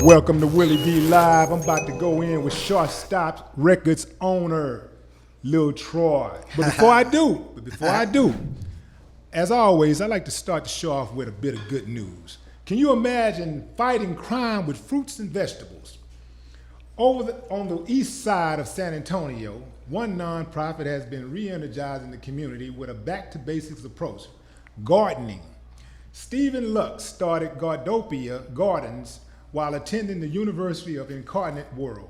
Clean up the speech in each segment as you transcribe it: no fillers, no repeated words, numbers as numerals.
Welcome to Willie D Live. I'm about to go in with Shortstop Records owner, Lil Troy. But before I do, as always, I like to start the show off with a bit of good news. Can you imagine fighting crime with fruits and vegetables? On the east side of San Antonio, one nonprofit has been re-energizing the community with a back-to-basics approach, gardening. Stephen Luck started Gardopia Gardens while attending the University of Incarnate World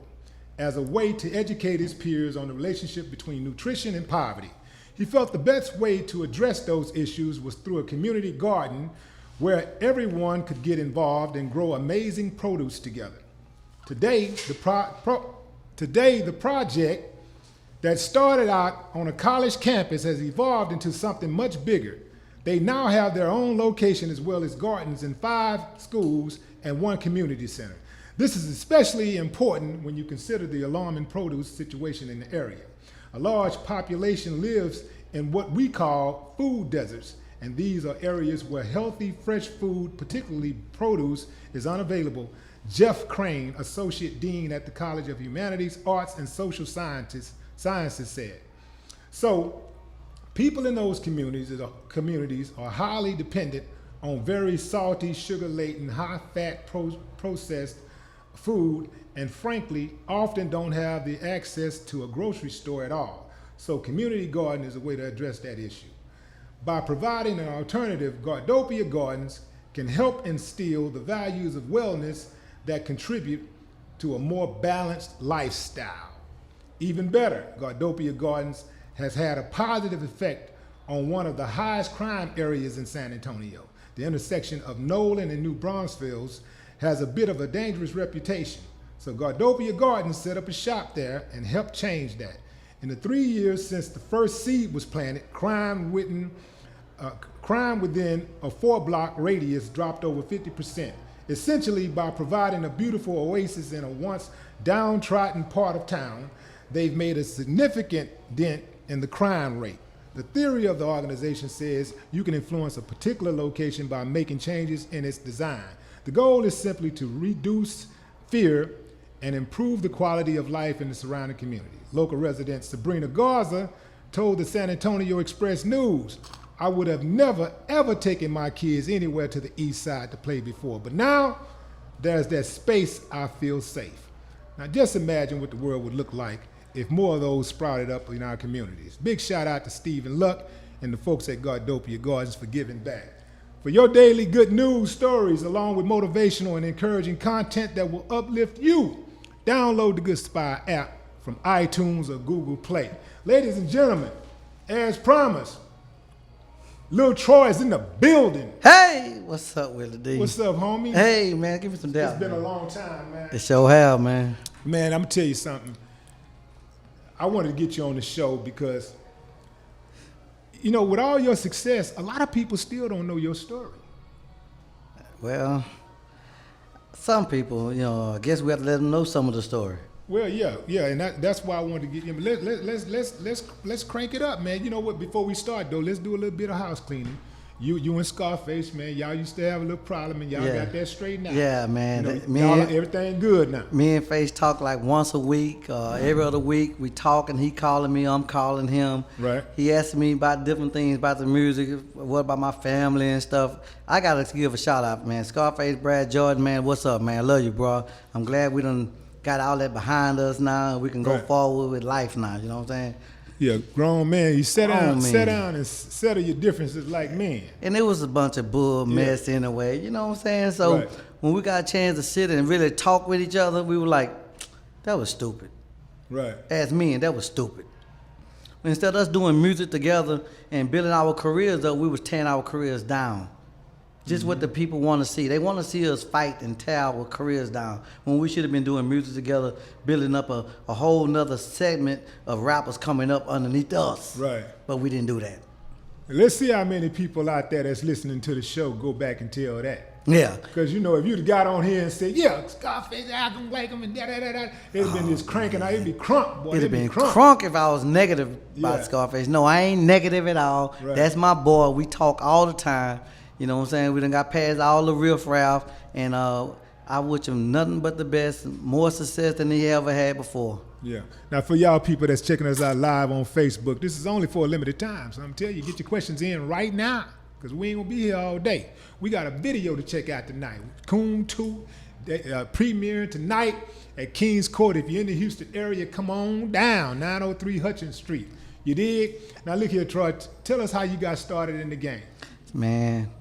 as a way to educate his peers on the relationship between nutrition and poverty. He felt the best way to address those issues was through a community garden where everyone could get involved and grow amazing produce together. Today, the project that started out on a college campus has evolved into something much bigger. They now have their own location as well as gardens in 5 schools and 1 community center. This is especially important when you consider the alarming produce situation in the area. A large population lives in what we call food deserts, and these are areas where healthy, fresh food, particularly produce, is unavailable. Jeff Crane, Associate Dean at the College of Humanities, Arts, and Social Sciences said. So, people in those communities are highly dependent on very salty, sugar-laden, high-fat processed food, and frankly, often don't have the access to a grocery store at all. So community garden is a way to address that issue. By providing an alternative, Gardopia Gardens can help instill the values of wellness that contribute to a more balanced lifestyle. Even better, Gardopia Gardens has had a positive effect on one of the highest crime areas in San Antonio. The intersection of Nolan and New Braunfels has a bit of a dangerous reputation. So Gardopia Gardens set up a shop there and helped change that. In the 3 years since the first seed was planted, crime within a 4-block radius dropped over 50%. Essentially, by providing a beautiful oasis in a once downtrodden part of town, they've made a significant dent in the crime rate. The theory of the organization says you can influence a particular location by making changes in its design. The goal is simply to reduce fear and improve the quality of life in the surrounding community. Local resident Sabrina Garza told the San Antonio Express News, "I would have never, ever taken my kids anywhere to the east side to play before, but now there's that space I feel safe." Now just imagine what the world would look like if more of those sprouted up in our communities. Big shout out to Stephen Luck and the folks at Gardopia Gardens for giving back. For your daily good news stories, along with motivational and encouraging content that will uplift you, download the Good Spy app from iTunes or Google Play. Ladies and gentlemen, as promised, Lil Troy is in the building. Hey, what's up, Willie D? What's up, homie? Hey, man, give me some doubt. It's been a long time, man. It sure have, man. Man, I'm gonna tell you something. I wanted to get you on the show because, you know, with all your success, a lot of people still don't know your story. Well, some people, you know, I guess we have to let them know some of the story. Well, yeah, and that's why I wanted to get you. Let's crank it up, man. You know what? Before we start though, let's do a little bit of house cleaning. You and Scarface, man, y'all used to have a little problem, and y'all got that straightened out. Yeah, man. You know, everything good now. Me and Face talk like once a week, every other week. We talking. He calling me, I'm calling him. Right. He asking me about different things about the music, what about my family and stuff. I gotta give a shout out, man. Scarface, Brad Jordan, man, what's up, man? I love you, bro. I'm glad we done got all that behind us now. We can go forward with life now. You know what I'm saying? Yeah, grown man. You sit down and settle your differences like men. And it was a bunch of bull mess anyway. You know what I'm saying? So when we got a chance to sit and really talk with each other, we were like, that was stupid. Right. As men, that was stupid. Instead of us doing music together and building our careers up, we was tearing our careers down. Just what the people want to see. They want to see us fight and tear our careers down when we should have been doing music together, building up a whole nother segment of rappers coming up underneath us. Right. But we didn't do that. Let's see how many people out there that's listening to the show go back and tell that. Yeah. Because, you know, if you'd have got on here and said, yeah, Scarface, I don't like him, and da-da-da-da, it'd have been just cranking out. It'd be crunk, boy. It'd have been crunk if I was negative about Scarface. No, I ain't negative at all. Right. That's my boy. We talk all the time. You know what I'm saying? We done got past all the riffraff, and I wish him nothing but the best, more success than he ever had before. Yeah. Now, for y'all people that's checking us out live on Facebook, this is only for a limited time. So I'm telling you, get your questions in right now, because we ain't gonna be here all day. We got a video to check out tonight. Coon 2, premiering tonight at Kings Court. If you're in the Houston area, come on down, 903 Hutchins Street. You dig? Now look here, Troy, tell us how you got started in the game. Man,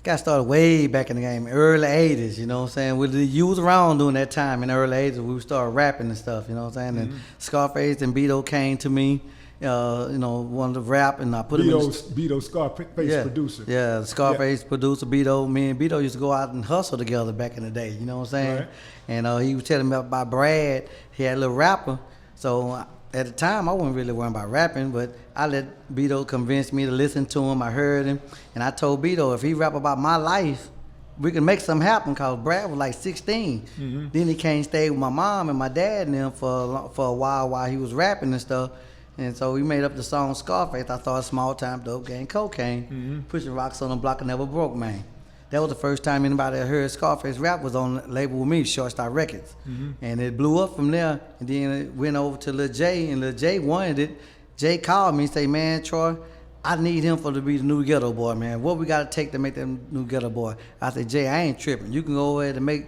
got started way back in the game, early 80s, you know what I'm saying? You was around during that time in the early 80s. We started rapping and stuff, you know what I'm saying? And Scarface and Beto came to me, wanted to rap, and I put him in Beto, Scarface producer. Yeah, Scarface producer, Beto. Me and Beto used to go out and hustle together back in the day, you know what I'm saying? Right. And he was telling me about Brad. He had a little rapper. So at the time, I wasn't really worrying about rapping, but I let Beto convince me to listen to him. I heard him, and I told Beto, if he rap about my life, we can make something happen, because Brad was like 16. Mm-hmm. Then he came and stayed with my mom and my dad and them for a while he was rapping and stuff. And so we made up the song Scarface. I thought small time dope gang cocaine, pushing rocks on the block and never broke, man. That was the first time anybody that heard Scarface rap was on the label with me, Short Star Records. And it blew up from there, and then it went over to Lil J, and Lil J wanted it. Jay called me and say, man, Troy, I need him to be the new Ghetto Boy, man. What we got to take to make that new Ghetto Boy? I said, Jay, I ain't tripping. You can go ahead and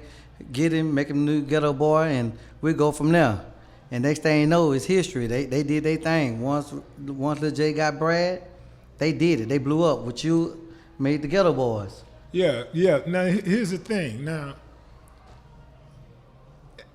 get him, make him new Ghetto Boy, and we'll go from there. And next thing you know, it's history. They did their thing. Once Lil J got Brad, they did it. They blew up. What you made the Ghetto Boys. Yeah. Now here's the thing. Now,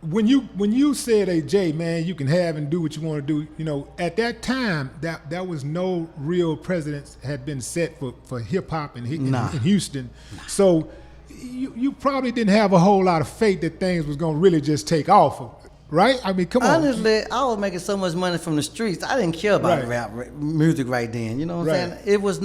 when you said, "Hey Jay, man, you can have and do what you want to do," at that time, that was no real precedents had been set for hip hop in Houston. So you probably didn't have a whole lot of faith that things was gonna really just take off, right? I mean, come on. Honestly, I was making so much money from the streets. I didn't care about rap music right then. You know what I'm saying? It was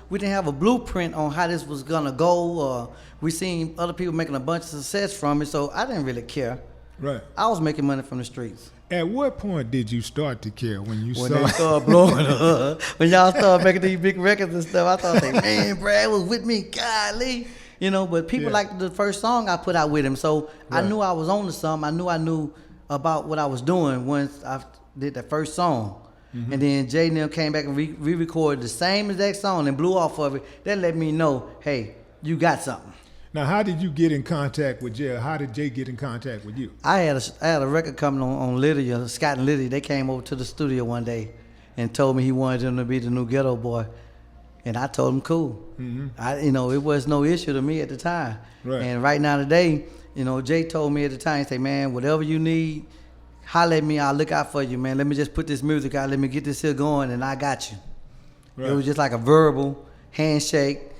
we didn't have a blueprint on how this was gonna go. Or we seen other people making a bunch of success from it, so I didn't really care. Right. I was making money from the streets. At what point did you start to care when they started blowing up? When y'all started making these big records and stuff, I thought, man, Brad was with me, golly. But people liked the first song I put out with him, so I knew I was on to something. I knew about what I was doing once I did that first song. And then Jay and them came back and re-recorded the same exact song and blew off of it. That let me know, hey, you got something. Now, how did you get in contact with Jay? How did Jay get in contact with you? I had a record coming on Lydia, Scott and Lydia. They came over to the studio one day and told me he wanted him to be the new Ghetto Boy. And I told him, cool. It was no issue to me at the time. Right. And right now today, Jay told me at the time, he said, man, whatever you need, holler at me, I'll look out for you, man. Let me just put this music out, let me get this here going, and I got you. Right. It was just like a verbal handshake.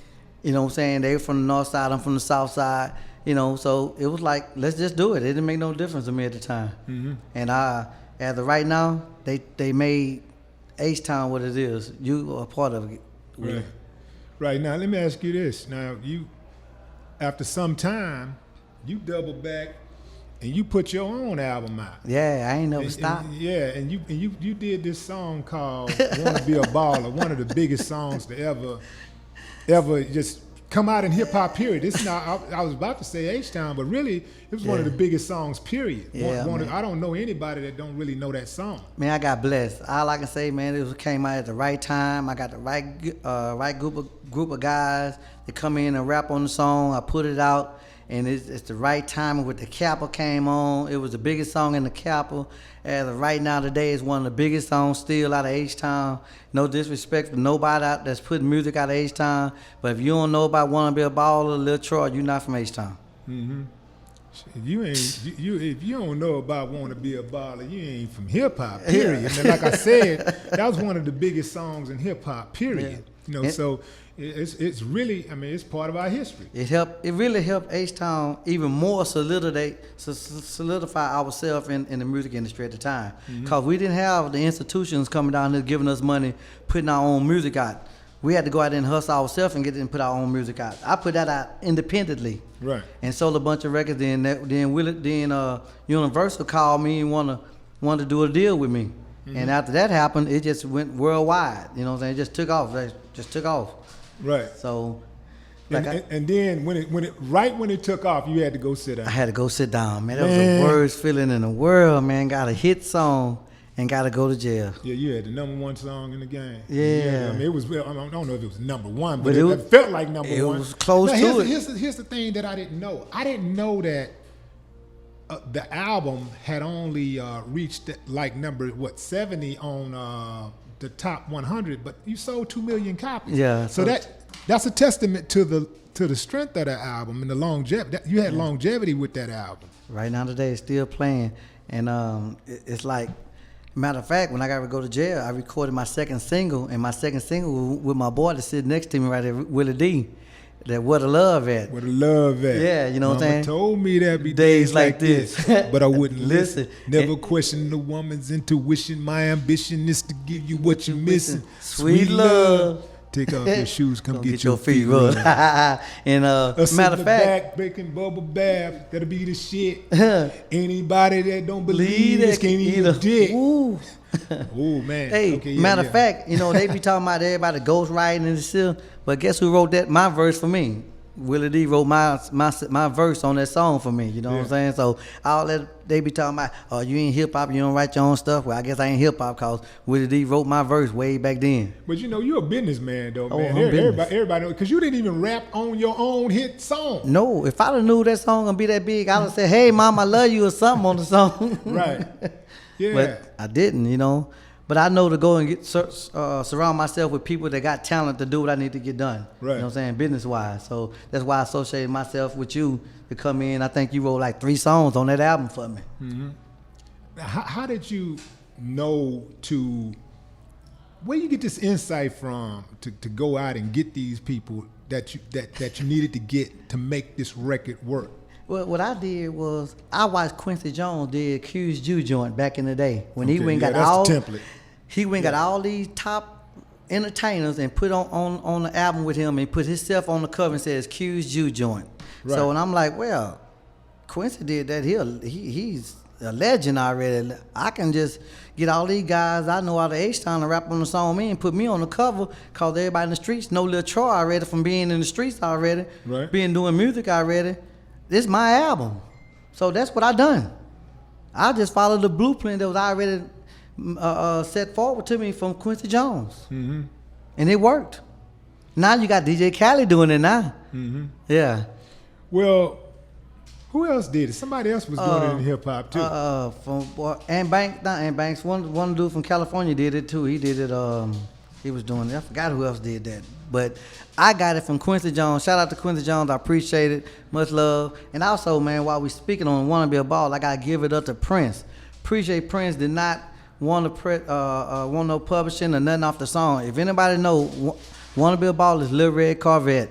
You know what I'm saying? They were from the north side, I'm from the south side. So it was like, let's just do it. It didn't make no difference to me at the time. And as of right now, they made H-Town what it is. You are part of it. Right. Now, let me ask you this. Now, after some time, you double back and you put your own album out. Yeah, I ain't never stopped. And you did this song called "Wanna Be a Baller," one of the biggest songs to ever just come out in hip hop. Period. It's not. I was about to say H-Town, but really, it was one of the biggest songs. Period. I don't know anybody that don't really know that song. Man, I got blessed. All I can say, man, it came out at the right time. I got the right group of guys that come in and rap on the song. I put it out, and it's the right timing with the Kappa came on. It was the biggest song in the Kappa. As of right now, today, it's one of the biggest songs still out of H-Town. No disrespect to nobody out that's putting music out of H-Town, but if you don't know about Wanna Be a Baller, Lil Troy, you're not from H-Town. If you don't know about Wanna Be a Baller, you ain't from hip hop. Period. And like I said, that was one of the biggest songs in hip hop. Period. So it's really, it's part of our history. It really helped H-Town even more solidify ourselves in the music industry at the time. Because we didn't have the institutions coming down here giving us money, putting our own music out. We had to go out there and hustle ourselves and get and put our own music out. I put that out independently. Right. And sold a bunch of records. Then Universal called me and wanted to do a deal with me. And after that happened, it just went worldwide. You know what I'm saying? It just took off. Right. So And then when it took off, you had to go sit down. I had to go sit down, man. That was the worst feeling in the world, man. Got a hit song and got to go to jail. Yeah, you had the #1 song in the game. Yeah. I mean, it was. I don't know if it was #1, but it felt like #1. It was close to it. Here's the thing that I didn't know. I didn't know that the album had only reached like number 70 on the top 100, but you sold 2 million copies. Yeah. So that's a testament to the strength of the album and the longevity. You had longevity with that album. Right now today, it's still playing, and it's like, matter of fact, when I got to go to jail, I recorded my second single, and my second single with my boy that's sitting next to me right there, Willie D. That Where the Love At. Where the love at. Yeah, you know what I'm saying? Told me there'd be days like this. But I wouldn't listen. Never And question a woman's intuition. My ambition is to give you what you're missing. Sweet love. Take off your shoes, come get your feet rubbed. And matter of fact, baking bubble bath, that'll be the shit. Anybody that don't believe this can't eat a dick. Ooh. Oh man. Hey, okay, matter of fact, you know, they be talking about everybody ghost writing and shit, but guess who wrote that? My verse for me. Willie D wrote my verse on that song for me. You know what I'm saying? So all that they be talking about, oh, you ain't hip hop, you don't write your own stuff. Well, I guess I ain't hip hop because Willie D wrote my verse way back then. But you know, you're a businessman though, man. I'm Everybody know, because you didn't even rap on your own hit song. No, if I'd have knew that song gonna be that big, I'd have said, "Hey, mom, I love you" or something on the song. Right. Yeah. But I didn't, you know. But I know to go and get surround myself with people that got talent to do what I need to get done. Right. You know what I'm saying? Business-wise. So that's why I associated myself with you to come in. I think you wrote like 3 songs on that album for me. Mm-hmm. How did you know where you get this insight from to go out and get these people that you needed to get to make this record work? Well, what I did was I watched Quincy Jones did Accused You joint back in the day when he went got that's all the template. He went got all these top entertainers and put on the album with him and put himself on the cover and says Accused You joint. Right. So and I'm like, well, Quincy did that. He's a legend already. I can just get all these guys I know out of H-Town to rap on the song with me and put me on the cover because everybody in the streets know Lil Troy already from being in the streets already, right. being doing music already. This is my album. So that's what I done. I just followed the blueprint that was already set forward to me from Quincy Jones. Mm-hmm. And it worked. Now you got DJ Khaled doing it now. Mm-hmm. Yeah. Well, who else did it? Somebody else was doing it in hip hop too. Ann Banks, one dude from California did it too. He did it. He was doing it. I forgot who else did that. But I got it from Quincy Jones. Shout out to Quincy Jones. I appreciate it. Much love. And also, man, while we speaking on Wanna Be a Ball, I gotta give it up to Prince. Appreciate Prince did not want no publishing or nothing off the song. If anybody know, Wanna Be a Ball is Lil Red Corvette.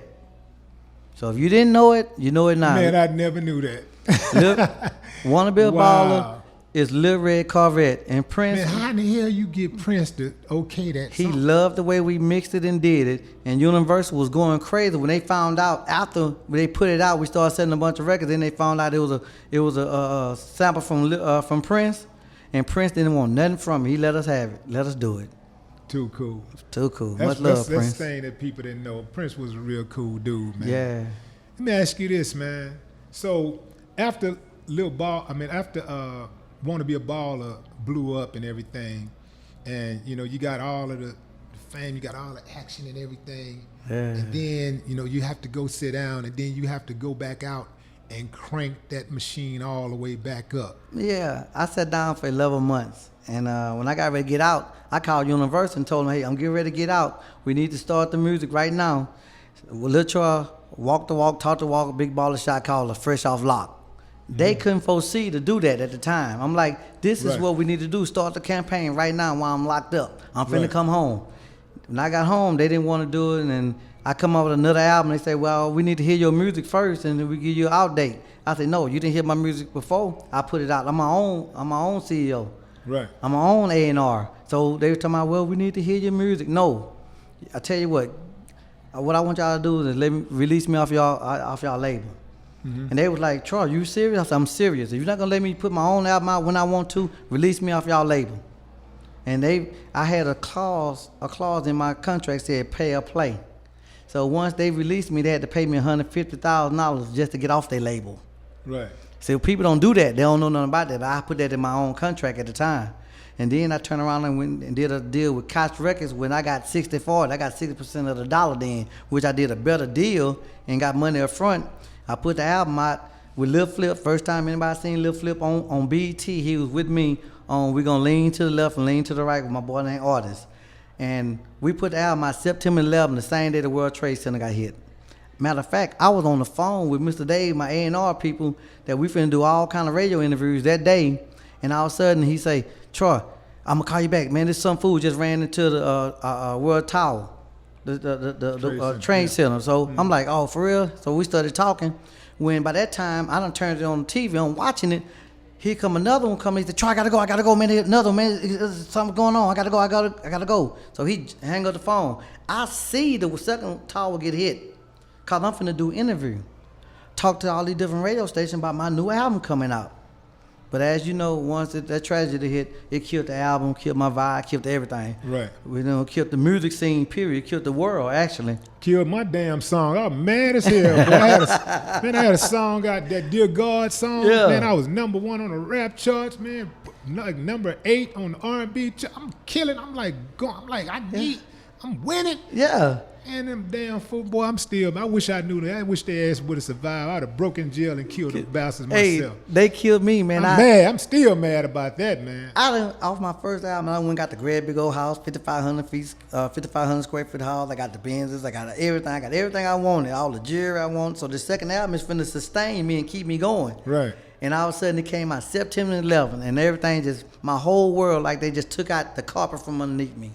So if you didn't know it, you know it now. Man, I never knew that. Wanna Be a Baller is Lil Red Corvette. And Prince. Man, how in the hell you get Prince to okay that He song? loved the way we mixed it and did it. And Universal was going crazy when they found out after they put it out. We started selling a bunch of records. Then they found out it was a sample from Prince, and Prince didn't want nothing from it. He let us have it. Let us do it. Too cool. Too cool. That's, Much love, that's Prince. That's the thing that people didn't know. Prince was a real cool dude, man. Yeah. Let me ask you this, man. So after Wanna Be a Baller blew up and everything, and you know you got all of the fame, you got all the action and everything, and then you know you have to go sit down, and then you have to go back out and crank that machine all the way back up. Yeah, I sat down for 11 months, and when I got ready to get out, I called Universal and told them, hey, I'm getting ready to get out. We need to start the music right now. Lil Troy walk the walk, talk the walk, big baller shot called a Fresh Off Lock. They couldn't foresee to do that at the time. I'm like, this is what we need to do. Start the campaign right now while I'm locked up. I'm finna come home. When I got home, they didn't want to do it, and then I come up with another album. They say, well, we need to hear your music first, and then we give you an out date. I said, no, you didn't hear my music before. I put it out. I'm my own CEO. Right. I'm my own A&R. So they were talking about, well, we need to hear your music. No. I tell you what I want y'all to do is release me off y'all label. Mm-hmm. And they was like, Troy, you serious? I said, I'm serious. If you're not gonna let me put my own album out when I want to, release me off y'all label. And I had a clause in my contract said pay or play. So once they released me, they had to pay me $150,000 just to get off their label. Right. So people don't do that. They don't know nothing about that. But I put that in my own contract at the time. And then I turned around and went and did a deal with Koch Records when I got 60-40. I got 60% of the dollar then, which I did a better deal and got money up front. I put the album out with Lil Flip. First time anybody seen Lil Flip on BET, he was with me on We Gonna Lean to the Left and Lean to the Right with my boy named Artist. And we put the album out September 11th, the same day the World Trade Center got hit. Matter of fact, I was on the phone with Mr. Dave, my A&R people, that we finna do all kind of radio interviews that day. And all of a sudden he say, Troy, I'm gonna call you back, man. This some fool just ran into the World Tower, the train center. So I'm like, oh, for real? So we started talking. When by that time I done turned it on the TV, I'm watching it. Here come another one coming. He said, Troy, I gotta go, man. Another one, man. There's something going on. I gotta go. So he hang up the phone. I see the second tower get hit, cause I'm finna do interview, talk to all these different radio stations about my new album coming out. But as you know, once that tragedy hit, it killed the album, killed my vibe, killed everything. Right. Killed the music scene, period. Killed the world, actually. Killed my damn song. I was mad as hell, boy. I had a song out, that Dear God song. Yeah. Man, I was #1 on the rap charts, man. Like number 8 on the R&B chart. I'm killing. I'm winning. Yeah. And them damn fool, boy, I wish I knew that. I wish their ass would have survived. I'd have broken jail and killed them bastards myself. They killed me, man. I'm mad. I'm still mad about that, man. Off my first album, I went and got the great big old house, 5,500 square foot house. I got the Benzes, I got everything. I got everything I wanted, all the jewelry I want. So the second album is finna sustain me and keep me going. Right. And all of a sudden it came out September 11th, and everything my whole world, like they just took out the carpet from underneath me.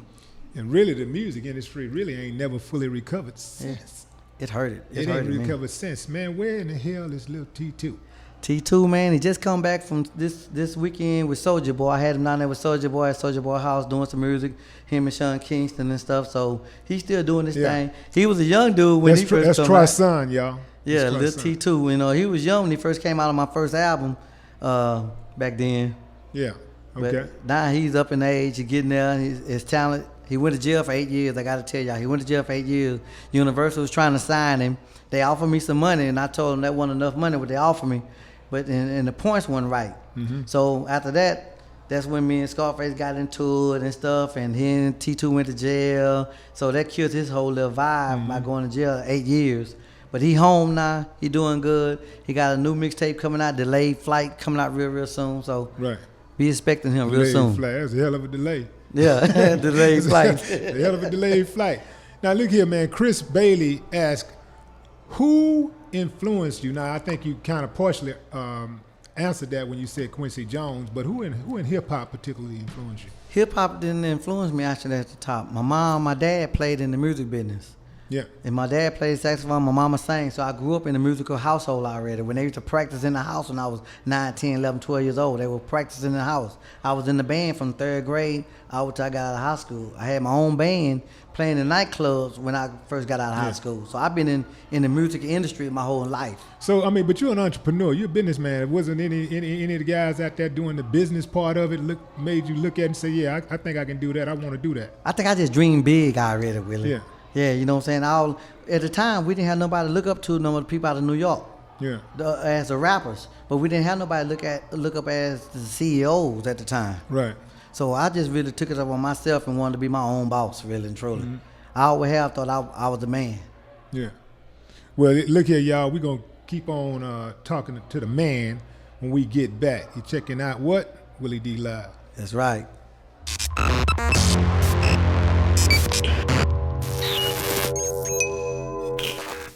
And really, the music industry really ain't never fully recovered since. It hurted. It ain't recovered since. Man, where in the hell is little T2? T2, man, he just come back from this weekend with Soulja Boy. I had him down there with Soulja Boy at Soulja Boy house doing some music, him and Sean Kingston and stuff. So he's still doing his thing. He was a young dude when he first came out. That's Troy's son, y'all. Yeah, little T2. He was young when he first came out on my first album back then. Yeah, okay. But now he's up in age, he's getting there, his talent. He went to jail for 8 years. I got to tell y'all, he went to jail for 8 years. Universal was trying to sign him. They offered me some money, and I told them that wasn't enough money what they offered me, but and the points weren't right. Mm-hmm. So after that, that's when me and Scarface got into it and stuff, and he and T2 went to jail. So that killed his whole little vibe by going to jail 8 years. But he home now. He doing good. He got a new mixtape coming out, Delayed Flight, coming out real soon. So be expecting him real soon. Flight. That's a hell of a delay. Yeah, delayed flight. A hell of a delayed flight. Now look here, man. Chris Bailey asked, who influenced you? Now I think you kind of partially answered that when you said Quincy Jones, but who in hip hop particularly influenced you? Hip hop didn't influence me actually at the top. My mom, my dad played in the music business. Yeah. And my dad played saxophone, my mama sang, so I grew up in a musical household already. When they used to practice in the house when I was 9, 10, 11, 12 years old, they were practicing in the house. I was in the band from 3rd grade out till I got out of high school. I had my own band playing in nightclubs when I first got out of high school. So I've been in the music industry my whole life. So, I mean, but you're an entrepreneur. You're a businessman. It wasn't any of the guys out there doing the business part of it made you look at it and say, yeah, I think I can do that. I want to do that. I think I just dreamed big already, Willie. Yeah. Yeah, you know what I'm saying? At the time, we didn't have nobody to look up to, no other people out of New York. Yeah. As the rappers. But we didn't have nobody look up as the CEOs at the time. Right. So I just really took it up on myself and wanted to be my own boss, really and truly. Mm-hmm. I always have thought I was the man. Yeah. Well, look here, y'all. We're going to keep on talking to the man when we get back. You're checking out what? Willie D Live. That's right.